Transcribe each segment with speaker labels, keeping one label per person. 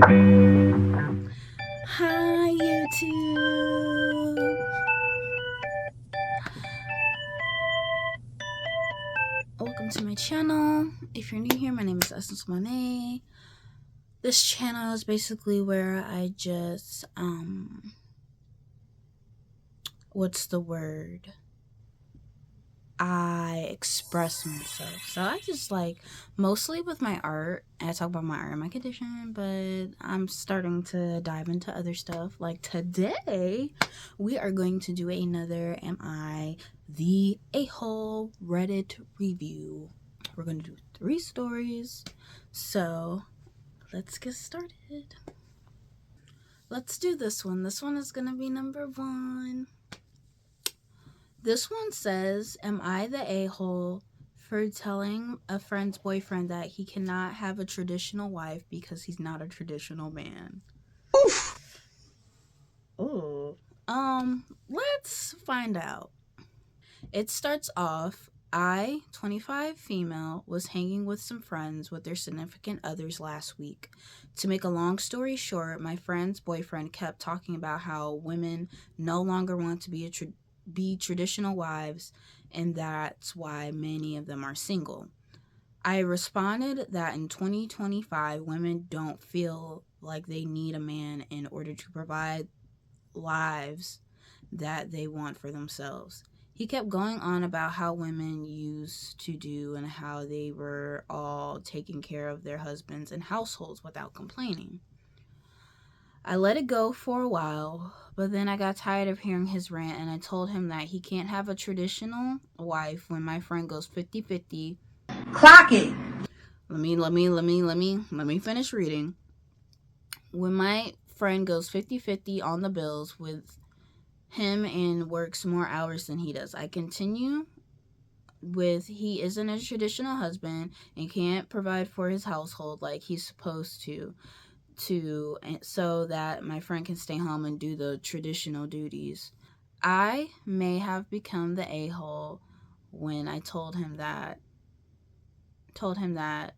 Speaker 1: Hi, YouTube. Welcome to my channel. If you're new here, my name is Essence Monet. This channel is basically where I just, what's the word? I express myself. So I just mostly with my art, I talk about my art and my condition, but I'm starting to dive into other stuff. Like today, we are going to do another Am I the A-hole Reddit review. We're going to do 3 stories. So let's get started. Let's do this one. This one is going to be number 1. This one says, am I the a-hole for telling a friend's boyfriend that he cannot have a traditional wife because he's not a traditional man? Oof. Oh. Let's find out. It starts off, I, 25 female, was hanging with some friends with their significant others last week. To make a long story short, my friend's boyfriend kept talking about how women no longer want to be traditional wives, and that's why many of them are single. I responded that in 2025, women don't feel like they need a man in order to provide lives that they want for themselves. He kept going on about how women used to do and how they were all taking care of their husbands and households without complaining. I let it go for a while, but then I got tired of hearing his rant, and I told him that he can't have a traditional wife when my friend goes 50-50.
Speaker 2: Clock it.
Speaker 1: Let me finish reading. When my friend goes 50-50 on the bills with him and works more hours than he does. I continue with he isn't a traditional husband and can't provide for his household like he's supposed to so that my friend can stay home and do the traditional duties. I may have become the a-hole when I told him that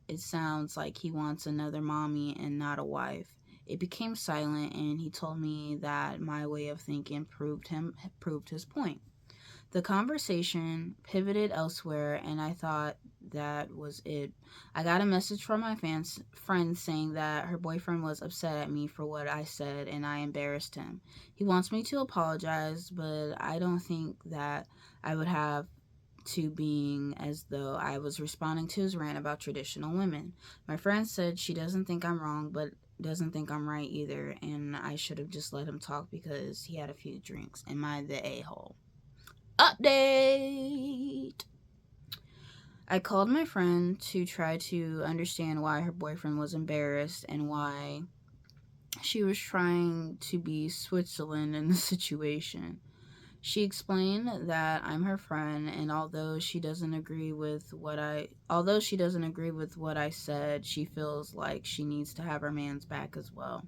Speaker 1: it sounds like he wants another mommy and not a wife. It became silent, and he told me that my way of thinking proved his point. The conversation pivoted elsewhere, and I thought that was it. I got a message from my friend saying that her boyfriend was upset at me for what I said, and I embarrassed him. He wants me to apologize, but I don't think that I would have to, being as though I was responding to his rant about traditional women. My friend said she doesn't think I'm wrong, but doesn't think I'm right either, and I should have just let him talk because he had a few drinks. Am I the a-hole? Update! I called my friend to try to understand why her boyfriend was embarrassed and why she was trying to be Switzerland in the situation. She explained that I'm her friend, and although she doesn't agree with what I said, she feels like she needs to have her man's back as well.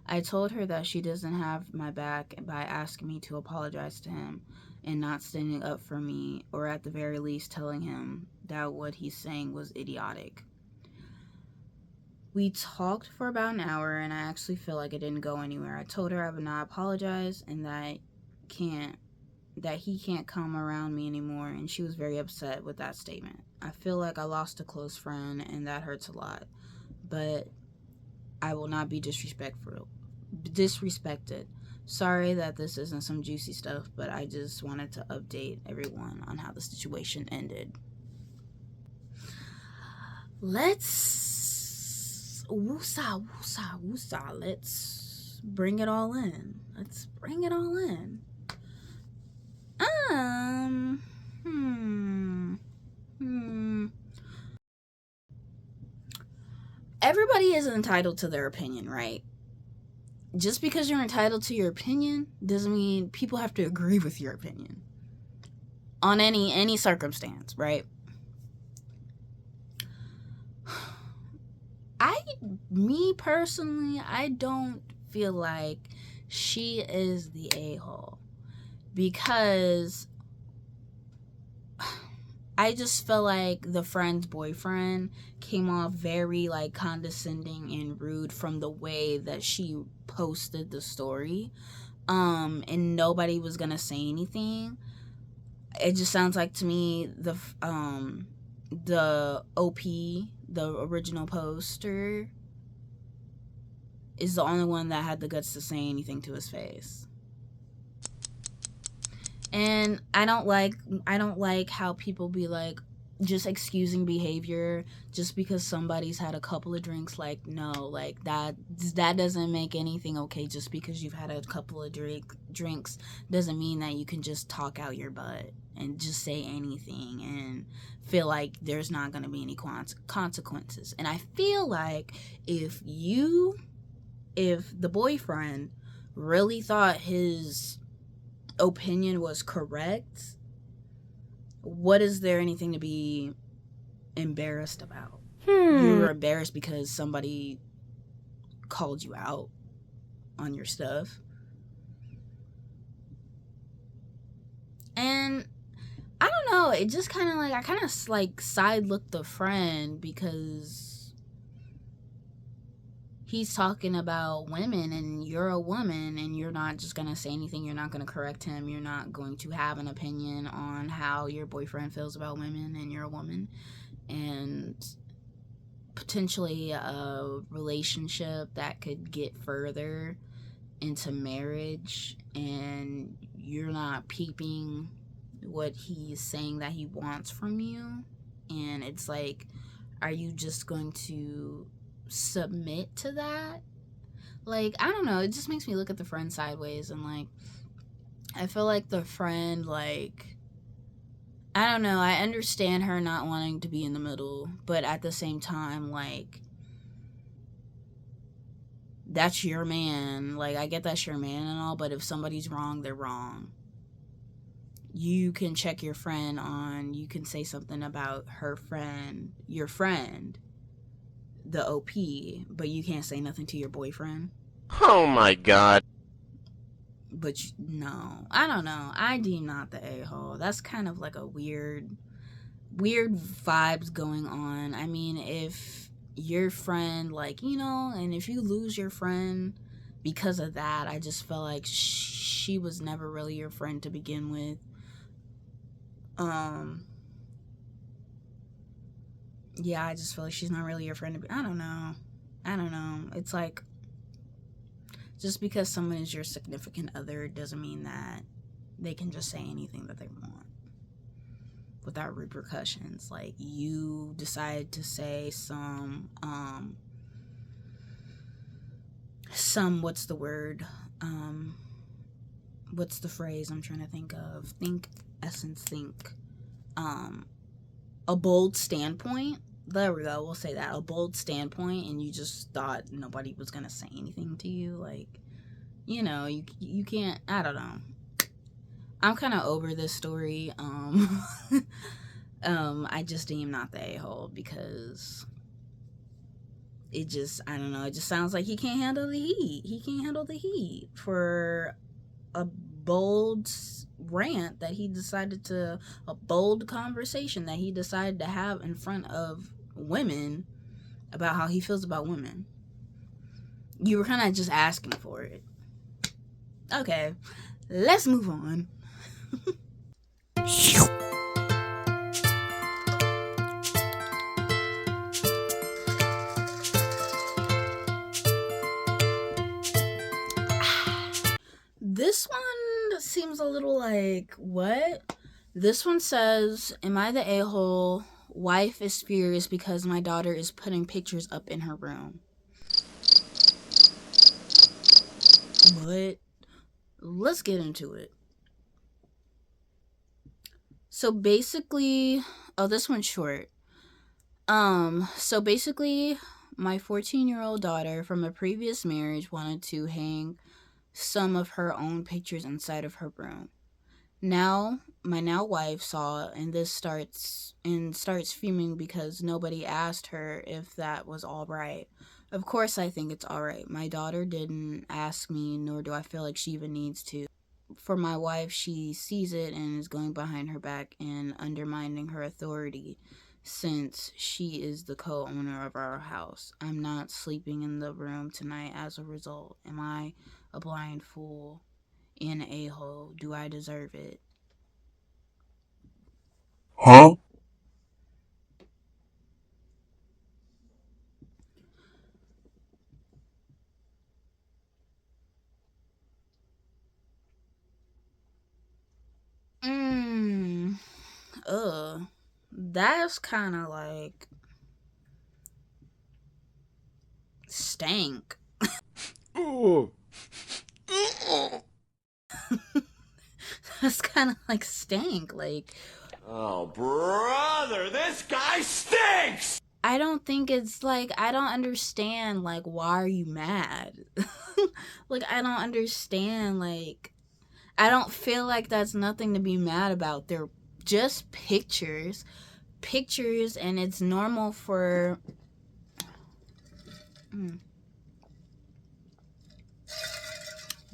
Speaker 1: I told her that she doesn't have my back by asking me to apologize to him and not standing up for me, or at the very least telling him that what he's saying was idiotic. We talked for about an hour, and I actually feel like it didn't go anywhere. I told her I would not apologize and that he can't come around me anymore, and she was very upset with that statement. I feel like I lost a close friend, and that hurts a lot, but I will not be disrespected. Sorry that this isn't some juicy stuff, but I just wanted to update everyone on how the situation ended. Let's woosah. Let's bring it all in. Everybody is entitled to their opinion, right? Just because you're entitled to your opinion doesn't mean people have to agree with your opinion on any circumstance, right? Me personally, I don't feel like she is the a-hole, because I just feel like the friend's boyfriend came off very like condescending and rude from the way that she posted the story. And nobody was gonna say anything. It just sounds like to me the OP, the original poster, is the only one that had the guts to say anything to his face. And I don't like how people be like just excusing behavior just because somebody's had a couple of drinks. Like, no, like that doesn't make anything okay. Just because you've had a couple of drinks doesn't mean that you can just talk out your butt and just say anything and feel like there's not going to be any consequences. And I feel like if the boyfriend really thought his opinion was correct, what is there anything to be embarrassed about? You're embarrassed because somebody called you out on your stuff. And I don't know, it just kind of like, I kind of like side looked the friend because he's talking about women and you're a woman and you're not just going to say anything. You're not going to correct him. You're not going to have an opinion on how your boyfriend feels about women, and you're a woman. And potentially a relationship that could get further into marriage, and you're not peeping what he's saying that he wants from you. And it's like, are you just going to submit to that? Like, I don't know, it just makes me look at the friend sideways. And like, I feel like the friend, like, I don't know, I understand her not wanting to be in the middle, but at the same time, like, that's your man. Like, I get that's your man and all, but if somebody's wrong, they're wrong. You can check your friend on, you can say something about her friend, your friend, the OP, but you can't say nothing to your boyfriend.
Speaker 2: Oh my god.
Speaker 1: But no, I don't know. I deem not the a-hole. That's kind of like a weird vibes going on. I mean, if your friend, like, you know, and if you lose your friend because of that, I just felt like she was never really your friend to begin with. Yeah, I just feel like she's not really your friend. I don't know. It's like, just because someone is your significant other doesn't mean that they can just say anything that they want without repercussions. Like, you decide to say some what's the word? What's the phrase I'm trying to think of? Think a bold standpoint. There we go, we'll say that. A bold standpoint, and you just thought nobody was gonna say anything to you. Like, you know, you can't, I don't know. I'm kind of over this story. I just deem not the a-hole because it just, I don't know, it just sounds like he can't handle the heat. He can't handle the heat for a bold rant that he decided to, a bold conversation that he decided to have in front of women about how he feels about women. You were kind of just asking for it. Okay, let's move on. This one seems a little like, what? This one says, am I the a-hole? Wife is furious because my daughter is putting pictures up in her room. But let's get into it. So basically, oh, this one's short. So basically, my 14-year-old daughter from a previous marriage wanted to hang some of her own pictures inside of her room. Now, my now wife saw and this starts fuming because nobody asked her if that was all right. Of course I think it's all right. My daughter didn't ask me, nor do I feel like she even needs to. for my wife, she sees it and is going behind her back and undermining her authority since she is the co owner of our house. I'm not sleeping in the room tonight as a result. Am I a blind fool and a hole? Do I deserve it?
Speaker 2: Huh?
Speaker 1: Mmm. Ugh. That's kind of like stank.
Speaker 2: Ooh.
Speaker 1: That's kind of like stank. Like,
Speaker 2: Oh, brother, this guy stinks!
Speaker 1: I don't think it's like, I don't understand, like, why are you mad? Like, I don't understand, like, I don't feel like that's nothing to be mad about. They're just pictures. Pictures, and it's normal for. Mm,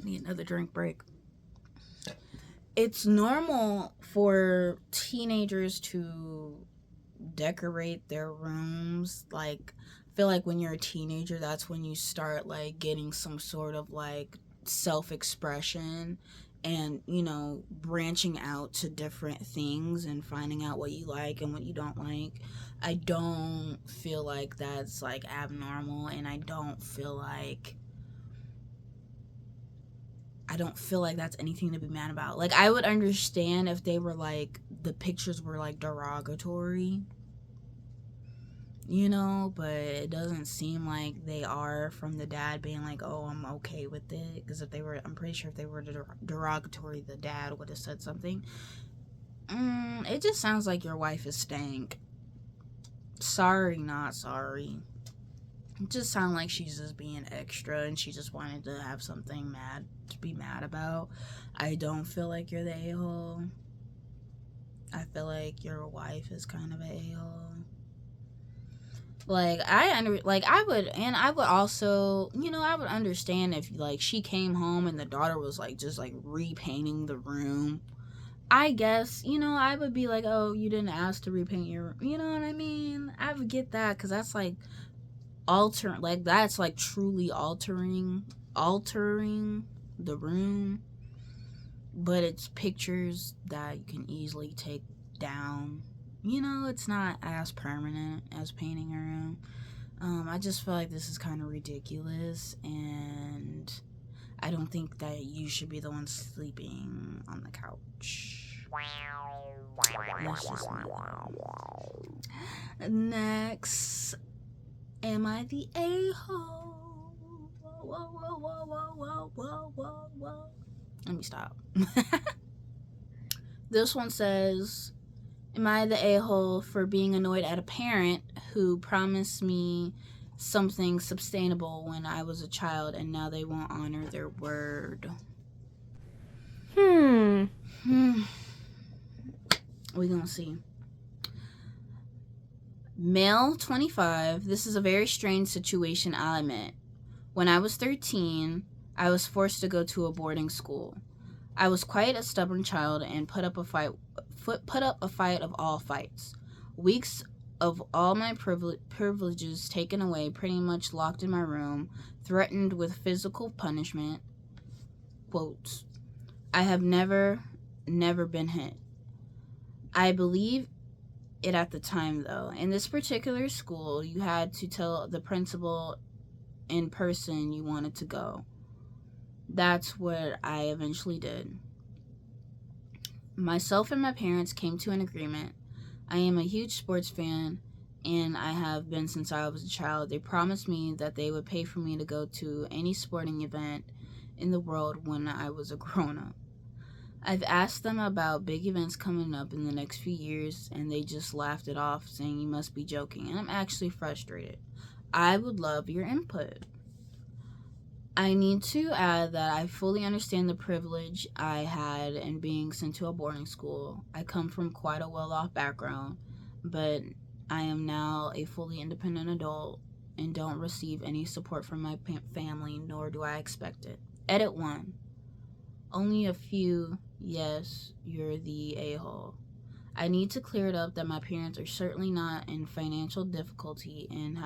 Speaker 1: need another drink break. It's normal for teenagers to decorate their rooms. Like, I feel like when you're a teenager, that's when you start like getting some sort of like self-expression and, branching out to different things and finding out what you like and what you don't like. I don't feel like that's like abnormal, and I don't feel like that's anything to be mad about. Like, I would understand if they were like, the pictures were like derogatory, but it doesn't seem like they are, from the dad being like, oh, I'm okay with it. Because I'm pretty sure if they were derogatory, the dad would have said something. It just sounds like your wife is stank. Sorry, not sorry. It just sounds like she's just being extra and she just wanted to have something mad to be mad about. I don't feel like you're the a-hole. I feel like your wife is kind of an a-hole. Like, I would also, I would understand if like she came home and the daughter was like just like repainting the room. I guess, I would be like, oh, you didn't ask to repaint your room. You know what I mean? I would get that, because that's like that's like truly altering the room. But it's pictures that you can easily take down. It's not as permanent as painting a room. I just feel like this is kind of ridiculous, and I don't think that you should be the one sleeping on the couch. That's just me. Next, am I the a-hole? Whoa, whoa, whoa, whoa, whoa, whoa, whoa, whoa. Let me stop. This one says, am I the a-hole for being annoyed at a parent who promised me something sustainable when I was a child and now they won't honor their word?
Speaker 3: Hmm.
Speaker 1: We gonna see. Male 25. This is a very strange situation, I'll admit. When I was 13, I was forced to go to a boarding school. I was quite a stubborn child and put up a fight of all fights. Weeks of all my privileges taken away, pretty much locked in my room, threatened with physical punishment. Quotes. I have never been hit. I believe it at the time, though. In this particular school, you had to tell the principal in person you wanted to go. That's what I eventually did. Myself and my parents came to an agreement. I am a huge sports fan, and I have been since I was a child. They promised me that they would pay for me to go to any sporting event in the world when I was a grown up. I've asked them about big events coming up in the next few years, and they just laughed it off, saying you must be joking, and I'm actually frustrated. I would love your input. I need to add that I fully understand the privilege I had in being sent to a boarding school. I come from quite a well off background, but I am now a fully independent adult and don't receive any support from my family, nor do I expect it. Edit 1. Only a few, yes, you're the a-hole. I need to clear it up that my parents are certainly not in financial difficulty and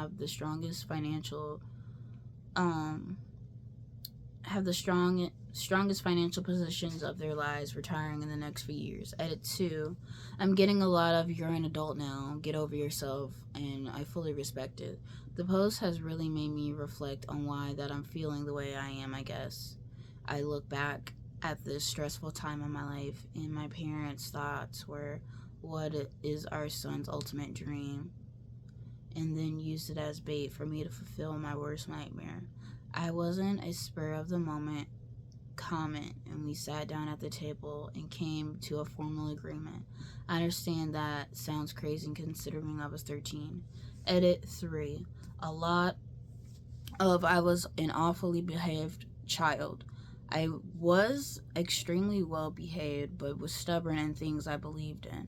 Speaker 1: um have the strongest financial positions of their lives, retiring in the next few years. Edit 2. I'm getting a lot of "you're an adult now, get over yourself," and I fully respect it. The post has really made me reflect on why that I'm feeling the way I am, I guess. I look back at this stressful time in my life, and my parents' thoughts were, what is our son's ultimate dream? And then used it as bait for me to fulfill my worst nightmare. I wasn't a spur of the moment comment, and we sat down at the table and came to a formal agreement. I understand that sounds crazy considering I was 13. Edit 3. A lot of I was an awfully behaved child. I was extremely well behaved, but was stubborn in things I believed in.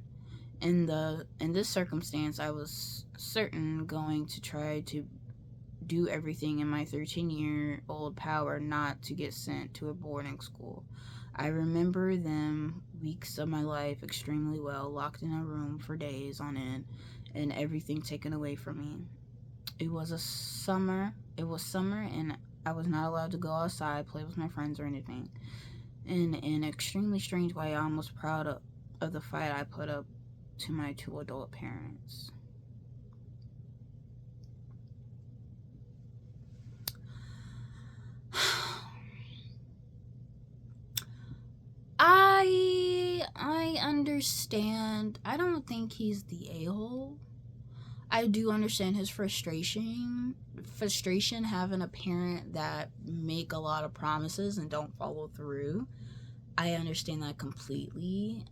Speaker 1: In this circumstance, I was certain going to try to do everything in my 13-year-old power not to get sent to a boarding school. I remember them weeks of my life extremely well, locked in a room for days on end, and everything taken away from me. It was summer, and I was not allowed to go outside, play with my friends, or anything. In an extremely strange way, I'm almost proud of the fight I put up to my two adult parents. I understand. I don't think he's the a-hole. I do understand his frustration having a parent that make a lot of promises and don't follow through. I understand that completely.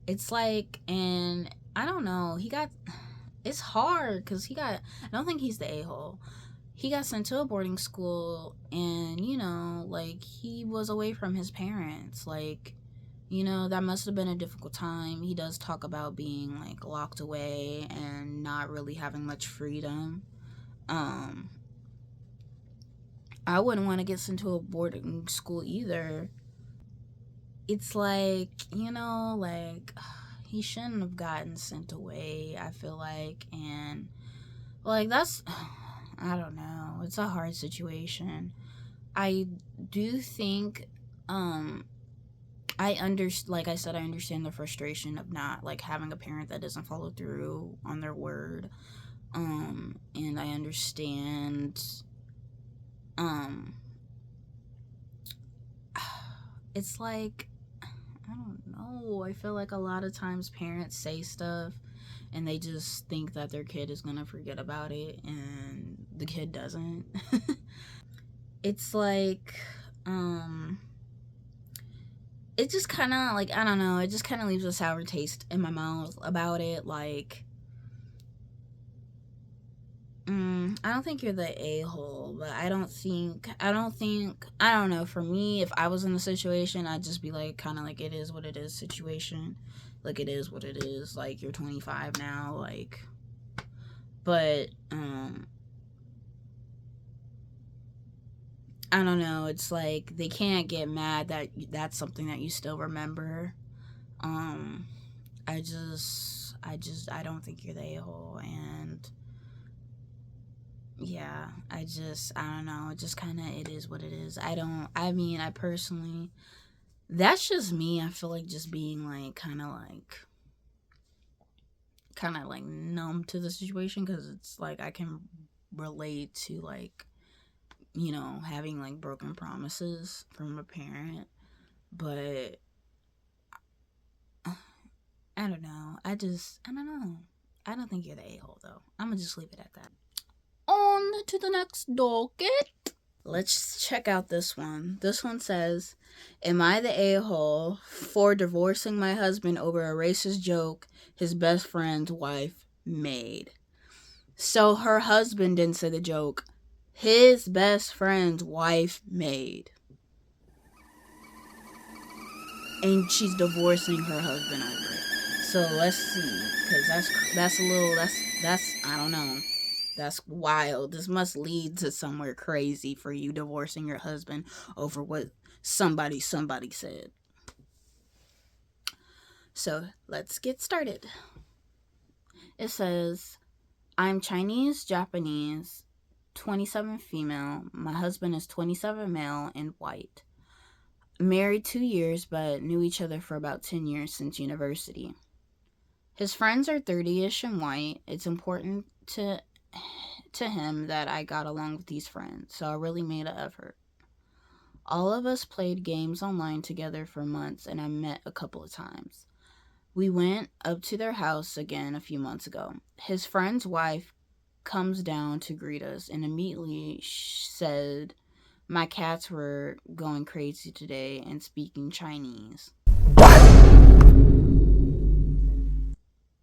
Speaker 1: It's like, and I don't know, it's hard because I don't think he's the a-hole. He got sent to a boarding school, and like, he was away from his parents. Like, that must have been a difficult time. He does talk about being like locked away and not really having much freedom. um I wouldn't want to get sent to a boarding school either. It's like, like, he shouldn't have gotten sent away, I feel like. And like, that's I don't know, it's a hard situation. I do think, like I said, I understand the frustration of not like having a parent that doesn't follow through on their word. And I understand, um it's like, I don't know, I feel like a lot of times parents say stuff and they just think that their kid is gonna forget about it, and the kid doesn't. It's like, it just kind of, like, I don't know, it just kind of leaves a sour taste in my mouth about it. Like, I don't think you're the a-hole, but I don't know, for me, if I was in the situation, I'd just be like, kind of like, it is what it is situation. Like, it is what it is. Like, you're 25 now, like, but, I don't know, it's like, they can't get mad that that's something that you still remember. Um, I don't think you're the a-hole, and yeah, I don't know, it just kind of, it is what it is. I personally, that's just me. I feel like just being like, kind of like numb to the situation, because it's like, I can relate to, like, having like broken promises from a parent. But I don't know. I don't know. I don't think you're the a-hole, though. I'm gonna just leave it at that. On to the next docket. Let's check out this one. This one says, "Am I the a-hole for divorcing my husband over a racist joke his best friend's wife made?" So her husband didn't say the joke. His best friend's wife made. And she's divorcing her husband over it. So let's see, because that's a little, that's I don't know. That's wild. This must lead to somewhere crazy for you divorcing your husband over what somebody said. So let's get started. It says, I'm Chinese, Japanese, 27 female. My husband is 27 male and white. Married 2 years, but knew each other for about 10 years since university. His friends are 30-ish and white. It's important to him that I got along with these friends, so I really made an effort. All of us played games online together for months, and I met a couple of times. We went up to their house again a few months ago. His friend's wife comes down to greet us and immediately said my cats were going crazy today and speaking Chinese.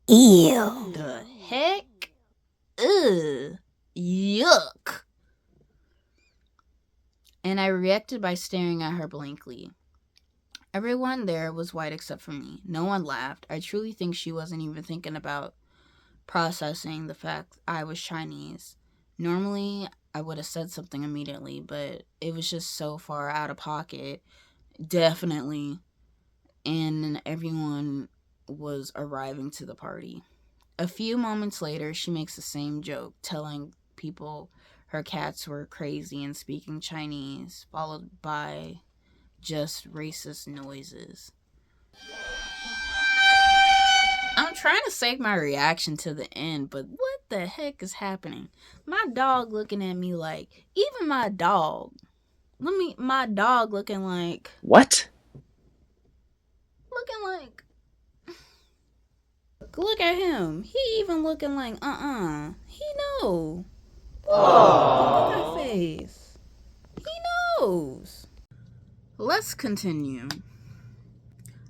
Speaker 3: Ew.
Speaker 1: The heck? Ugh. Yuck. And I reacted by staring at her blankly. Everyone there was white except for me. No one laughed. I truly think she wasn't even thinking about processing the fact I was Chinese. Normally, I would have said something immediately, but it was just so far out of pocket. Definitely. And everyone was arriving to the party. A few moments later, she makes the same joke, telling people her cats were crazy and speaking Chinese, followed by just racist noises. I'm trying to save my reaction to the end, but what the heck is happening? My dog looking at me like, even my dog. My dog looking like,
Speaker 3: What?
Speaker 1: look at him. He even looking like, he know. Look at that face. He knows. Let's continue.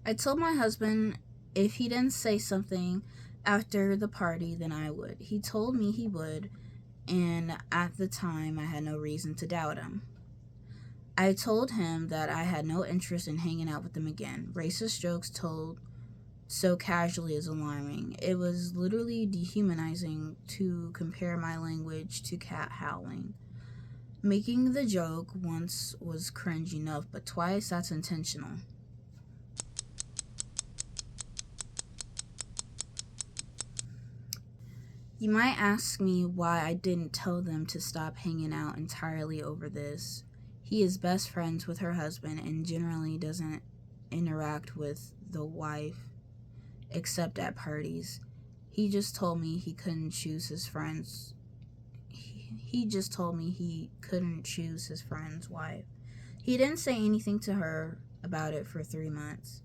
Speaker 1: I told my husband if he didn't say something after the party, then I would. He told me he would, and at the time, I had no reason to doubt him. I told him that I had no interest in hanging out with them again. Racist jokes told so casually is alarming. It was literally dehumanizing to compare my language to cat howling. Making the joke once was cringe enough, but twice, that's intentional. You might ask me why I didn't tell them to stop hanging out entirely over this. He is best friends with her husband and generally doesn't interact with the wife except at parties. He just told me he couldn't choose his friends. He just told me he couldn't choose his friend's wife. He didn't say anything to her about it for 3 months.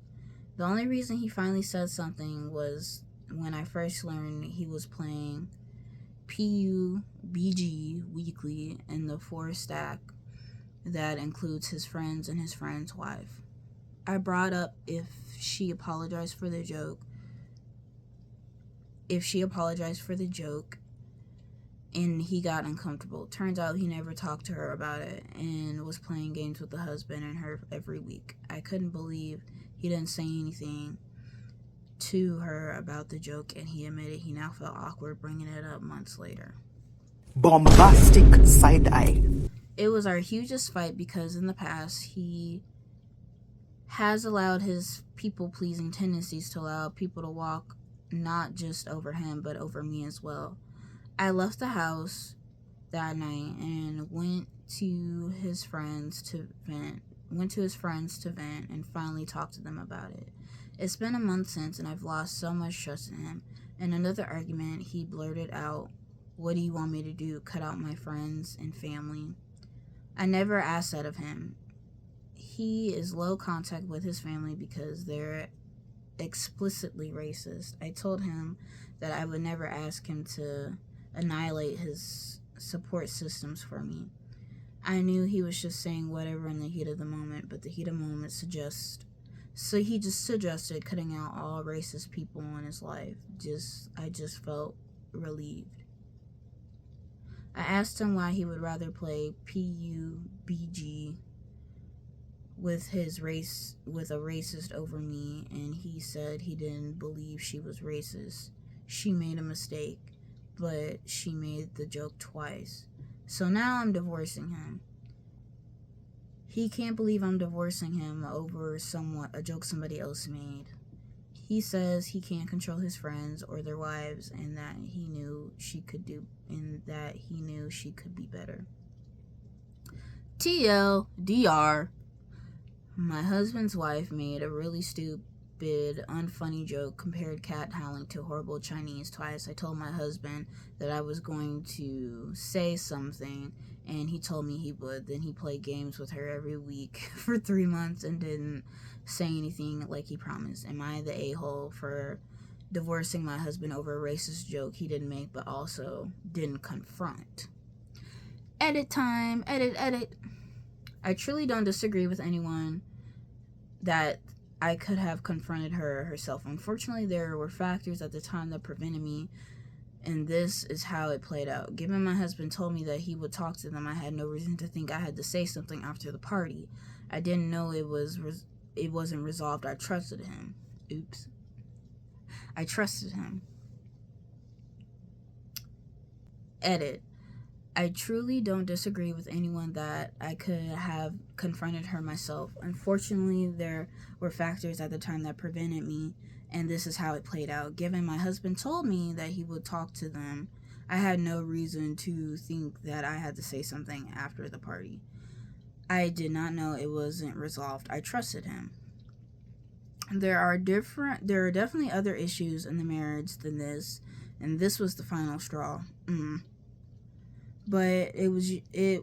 Speaker 1: The only reason he finally said something was when I first learned he was playing PUBG weekly in the 4-stack that includes his friends and his friend's wife. I brought up if she apologized for the joke, and he got uncomfortable. Turns out he never talked to her about it and was playing games with the husband and her every week. I couldn't believe he didn't say anything to her about the joke, and he admitted he now felt awkward bringing it up months later.
Speaker 3: Bombastic side eye.
Speaker 1: It was our hugest fight because in the past he has allowed his people-pleasing tendencies to allow people to walk not just over him but over me as well. I left the house that night and went to his friends to vent and finally talked to them about it. It's been a month since, and I've lost so much trust in him. In another argument, he blurted out, "What do you want me to do? Cut out my friends and family?" I never asked that of him. He is low contact with his family because they're explicitly racist. I told him that I would never ask him to annihilate his support systems for me. I knew he was just saying whatever in the heat of the moment, but the heat of the moment he just suggested cutting out all racist people in his life. I just felt relieved. I asked him why he would rather play PUBG with a racist over me, and he said he didn't believe she was racist. She made a mistake. but she made the joke twice. So now I'm divorcing him. He can't believe I'm divorcing him over a joke somebody else made. He says he can't control his friends or their wives, and that he knew she could be better. TLDR. My husband's wife made a really stupid, unfunny joke, compared cat howling to horrible Chinese twice. I told my husband that I was going to say something, and he told me he would. Then he played games with her every week for 3 months and didn't say anything like he promised. Am I the a-hole for divorcing my husband over a racist joke he didn't make but also didn't confront? Edit time. Edit. I truly don't disagree with anyone that I could have confronted her herself. Unfortunately, there were factors at the time that prevented me, and this is how it played out. Given my husband told me that he would talk to them, I had no reason to think I had to say something after the party. I didn't know it wasn't resolved. I trusted him. Oops. I trusted him. Edit. I truly don't disagree with anyone that I could have confronted her myself. Unfortunately, there were factors at the time that prevented me, and this is how it played out. Given my husband told me that he would talk to them, I had no reason to think that I had to say something after the party. I did not know it wasn't resolved. I trusted him. There are definitely other issues in the marriage than this, and this was the final straw. But it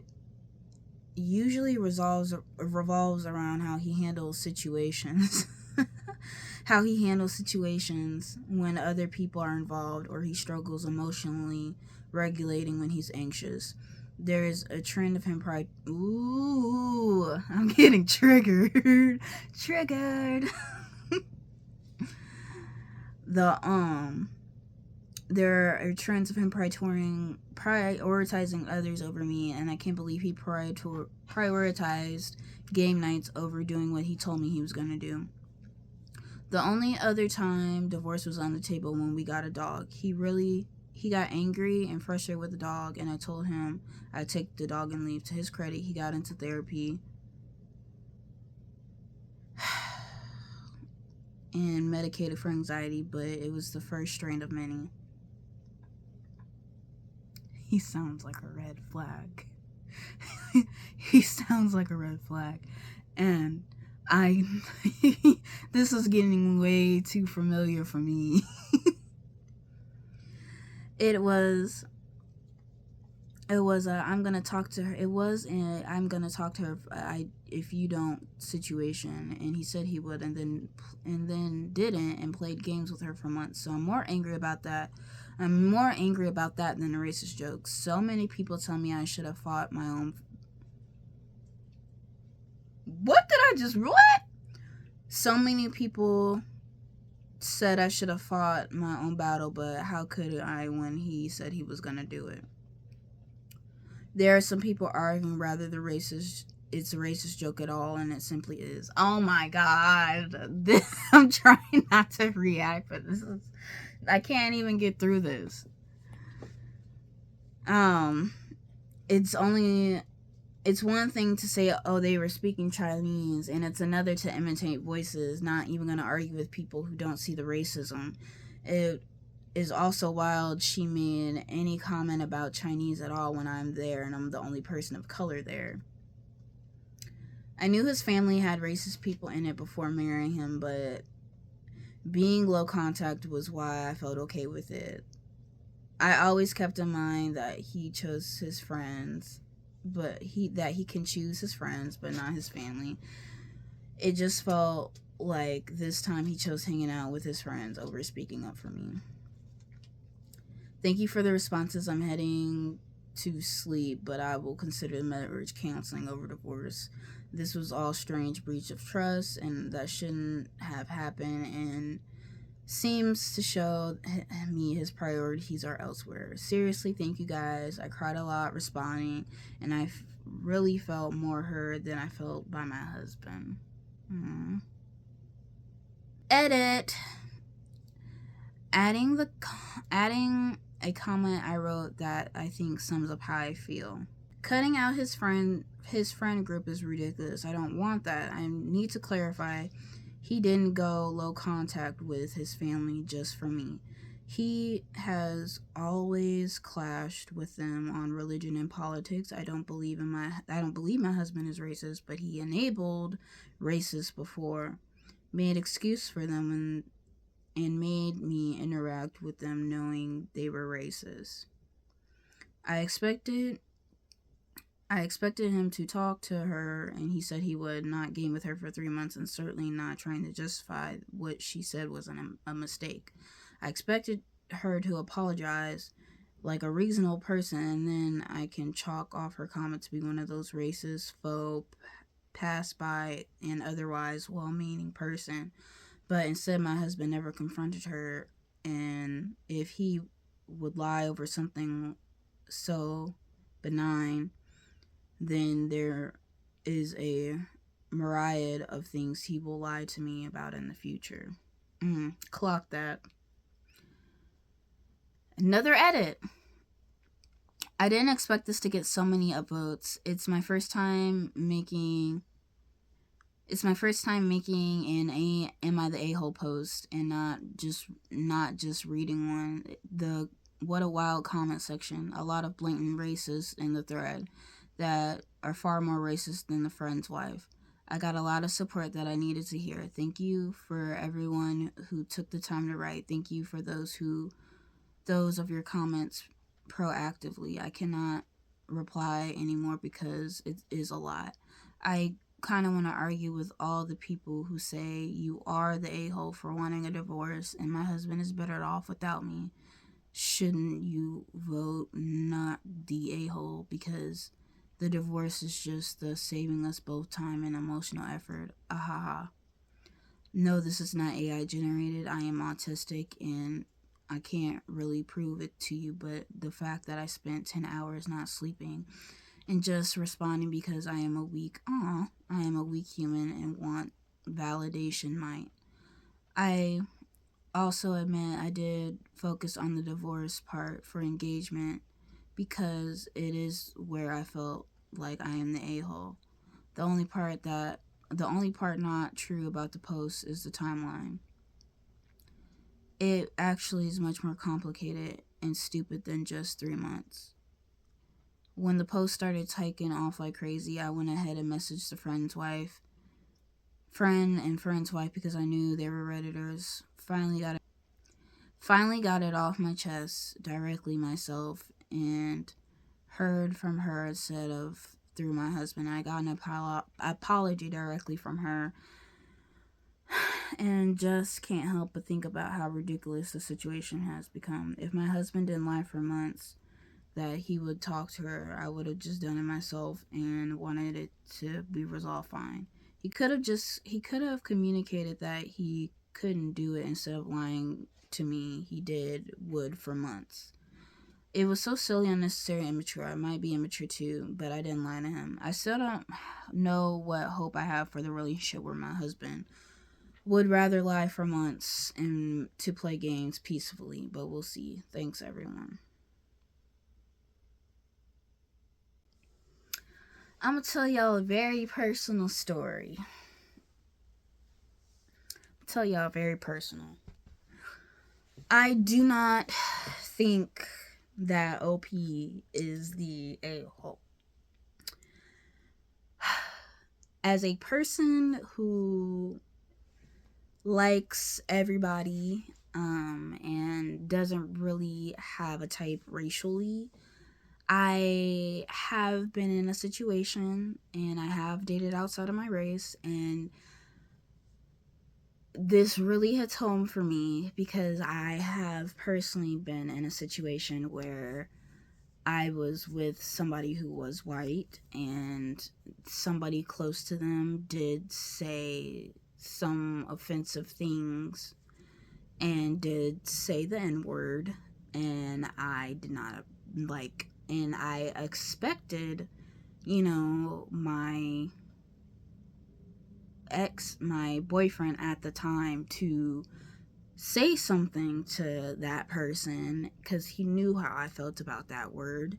Speaker 1: usually revolves around how he handles situations. How he handles situations when other people are involved, or he struggles emotionally regulating when he's anxious. There is a trend of him Ooh, I'm getting triggered. There are trends of him prioritizing others over me, and I can't believe he prioritized game nights over doing what he told me he was going to do. The only other time divorce was on the table when we got a dog. He got angry and frustrated with the dog, and I told him I'd take the dog and leave. To his credit, he got into therapy and medicated for anxiety, but it was the first strain of many. He sounds like a red flag. He sounds like a red flag. And this is getting way too familiar for me. It was I'm gonna talk to her. It was an I'm gonna talk to her if you don't situation, and he said he would, and then didn't, and played games with her for months. So I'm more angry about that than the racist jokes. So many people tell me I should have fought my own. What? So many people said I should have fought my own battle, but how could I when he said he was gonna do it? There are some people arguing rather it's a racist joke at all, and it simply is. Oh my god. I'm trying not to react, but I can't even get through this. It's one thing to say, oh, they were speaking Chinese, and it's another to imitate voices, not even going to argue with people who don't see the racism. It is also wild she made any comment about Chinese at all when I'm there, and I'm the only person of color there. I knew his family had racist people in it before marrying him, but being low contact was why I felt okay with it. I always kept in mind that he chose his friends, but he can choose his friends, but not his family. It just felt like this time he chose hanging out with his friends over speaking up for me. Thank you for the responses. I'm heading to sleep, but I will consider marriage counseling over divorce. This was all strange breach of trust, and that shouldn't have happened, and seems to show me his priorities are elsewhere. Seriously, thank you guys. I cried a lot responding, and I really felt more heard than I felt by my husband. Edit. Adding a comment I wrote that I think sums up how I feel. Cutting out his friend group is ridiculous. I don't want that. I need to clarify. He didn't go low contact with his family just for me. He has always clashed with them on religion and politics. I don't believe my husband is racist, but he enabled racists before, made excuse for them and made me interact with them knowing they were racist. I expected him to talk to her, and he said he would not game with her for 3 months, and certainly not trying to justify what she said was a mistake. I expected her to apologize like a reasonable person, and then I can chalk off her comment to be one of those racist, faux, pass by, and otherwise well-meaning person. But instead, my husband never confronted her, and if he would lie over something so benign, then there is a myriad of things he will lie to me about in the future. Clock that. Another edit. I didn't expect this to get so many upvotes. It's my first time making an Am I the A-hole post, and not just reading one. The what a wild comment section. A lot of blatant racists in the thread that are far more racist than the friend's wife. I got a lot of support that I needed to hear. Thank you for everyone who took the time to write. Thank you for those of your comments proactively. I cannot reply anymore because it is a lot. I kind of want to argue with all the people who say you are the a-hole for wanting a divorce and my husband is better off without me. Shouldn't you vote not the a-hole, because the divorce is just the saving us both time and emotional effort. Ahaha. No, this is not AI generated. I am autistic and I can't really prove it to you, but the fact that I spent 10 hours not sleeping and just responding because I am a weak human and want validation might. I also admit I did focus on the divorce part for engagement because it is where I felt like I am the a-hole. The only part not true about the post is the timeline. It actually is much more complicated and stupid than just 3 months. When the post started taking off like crazy, I went ahead and messaged the friend's wife because I knew they were Redditors. Finally got it off my chest directly myself and heard from her instead of through my husband. I got an apology directly from her and just can't help but think about how ridiculous the situation has become. If my husband didn't lie for months that he would talk to her, I would have just done it myself and wanted it to be resolved fine. He could have communicated that he couldn't do it instead of lying to me. He would for months. It was so silly, unnecessary, and immature. I might be immature too, but I didn't lie to him. I still don't know what hope I have for the relationship where my husband would rather lie for months and to play games peacefully, but we'll see. Thanks, everyone. I'm going to tell y'all a very personal story. I do not think that OP is the a-hole. As a person who likes everybody and doesn't really have a type racially, I have been in a situation and I have dated outside of my race, and this really hits home for me because I have personally been in a situation where I was with somebody who was white and somebody close to them did say some offensive things and did say the N-word, and I did not like, and I expected, my boyfriend at the time to say something to that person because he knew how I felt about that word.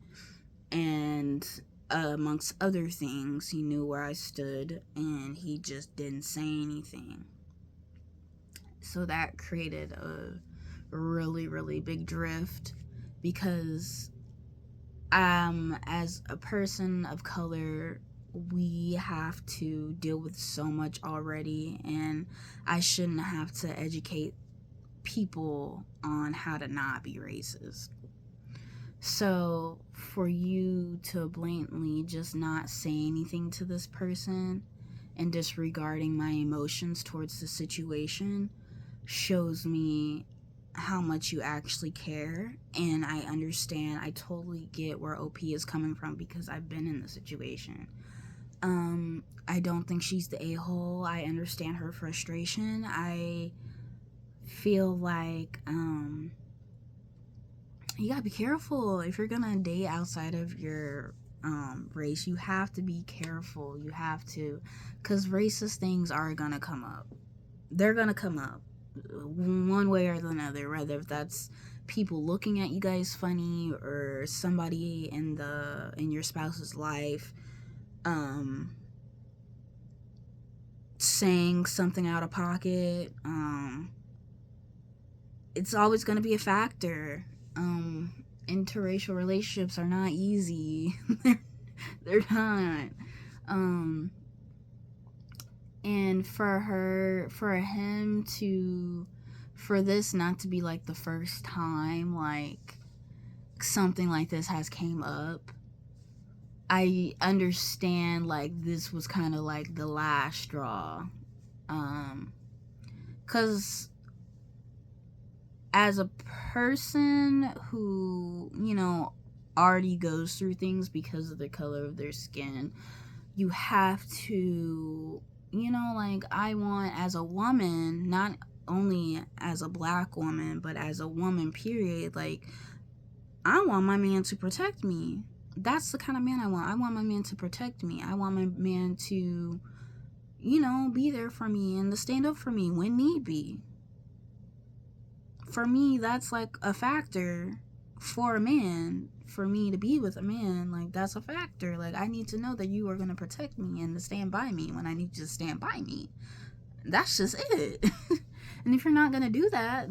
Speaker 1: And amongst other things, he knew where I stood and he just didn't say anything. So that created a really, really big drift because as a person of color, we have to deal with so much already, and I shouldn't have to educate people on how to not be racist. So for you to blatantly just not say anything to this person and disregarding my emotions towards the situation shows me how much you actually care. And I understand, I totally get where OP is coming from because I've been in the situation. I don't think she's the a-hole. I understand her frustration. I feel like you gotta be careful if you're gonna date outside of your race. You have to be careful. You have to, because racist things are gonna come up. They're gonna come up one way or another, whether that's people looking at you guys funny or somebody in your spouse's life saying something out of pocket. It's always going to be a factor. Interracial relationships are not easy. They're not. And for this not to be like the first time like something like this has came up, I understand like this was kind of like the last straw. Cause as a person who, already goes through things because of the color of their skin, you have to, like, I want, as a woman, not only as a black woman, but as a woman, period, like, I want my man to protect me. That's the kind of man I want. I want my man to protect me. I want my man to, be there for me and to stand up for me when need be. For me, that's like a factor for a man. For me to be with a man, like, that's a factor. Like, I need to know that you are going to protect me and to stand by me when I need you to stand by me. That's just it. And if you're not going to do that,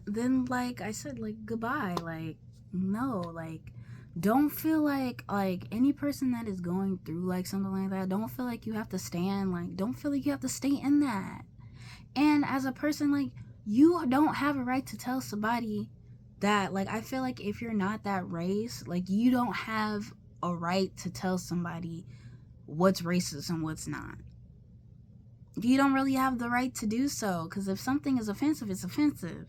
Speaker 1: then like I said, like, goodbye. Like, no, like, don't feel like any person that is going through like something like that, don't feel like you have to stand, like, don't feel like you have to stay in that. And as a person, like, you don't have a right to tell somebody that, like, I feel like if you're not that race, like, you don't have a right to tell somebody what's racist and what's not. You don't really have the right to do so, because if something is offensive, it's offensive.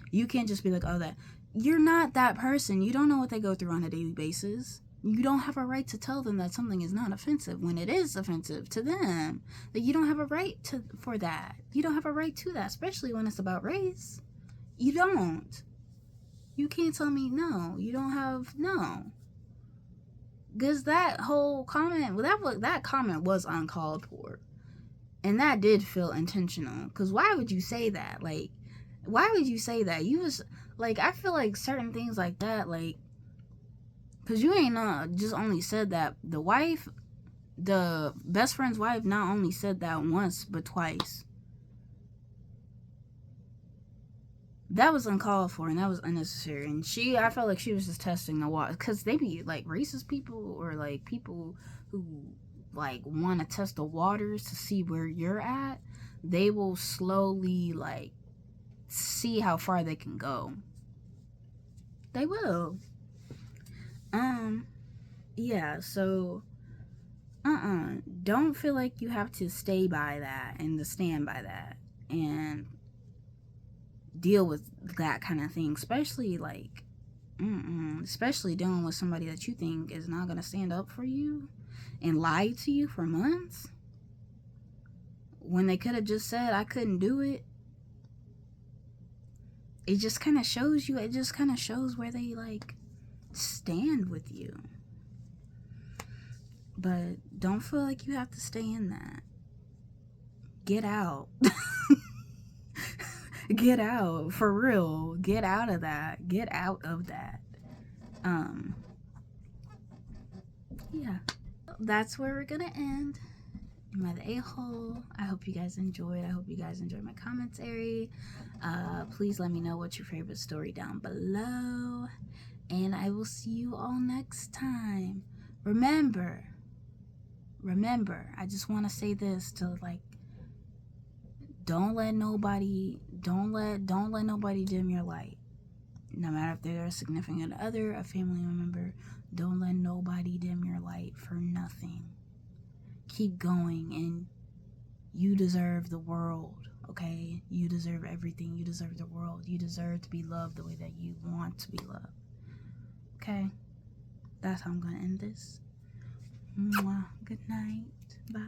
Speaker 1: You can't just be like, oh, that. You're not that person. You don't know what they go through on a daily basis. You don't have a right to tell them that something is not offensive when it is offensive to them. That you don't have a right for that. You don't have a right to that, especially when it's about race. You don't. You can't tell me no. You don't have no. Because that whole comment, that comment was uncalled for. And that did feel intentional. Because why would you say that? Like, why would you say that? You was, like, I feel like certain things like that, like, because you ain't just only said that. The best friend's wife not only said that once, but twice. That was uncalled for and that was unnecessary. And I felt like she was just testing the water. Because they be, like, racist people or, like, people who, like, want to test the waters to see where you're at. They will slowly, like, see how far they can go. They will. Yeah, so, don't feel like you have to stay by that and to stand by that and deal with that kind of thing, especially, like, especially dealing with somebody that you think is not going to stand up for you and lie to you for months when they could have just said, I couldn't do it. It just kind of shows where they, like, stand with you. But don't feel like you have to stay in that. Get out. Get out, for real. Get out of that. Get out of that. Yeah. That's where we're gonna end. Am I the a-hole? I hope you guys enjoyed. I hope you guys enjoyed my commentary. Please let me know what's your favorite story down below. And I will see you all next time. Remember, I just want to say this to like, don't let nobody dim your light. No matter if they're a significant other, a family member, don't let nobody dim your light for nothing. Keep going, and you deserve the world, okay? You deserve everything. You deserve the world. You deserve to be loved the way that you want to be loved, okay? That's how I'm gonna end this. Mwah. Good night. Bye.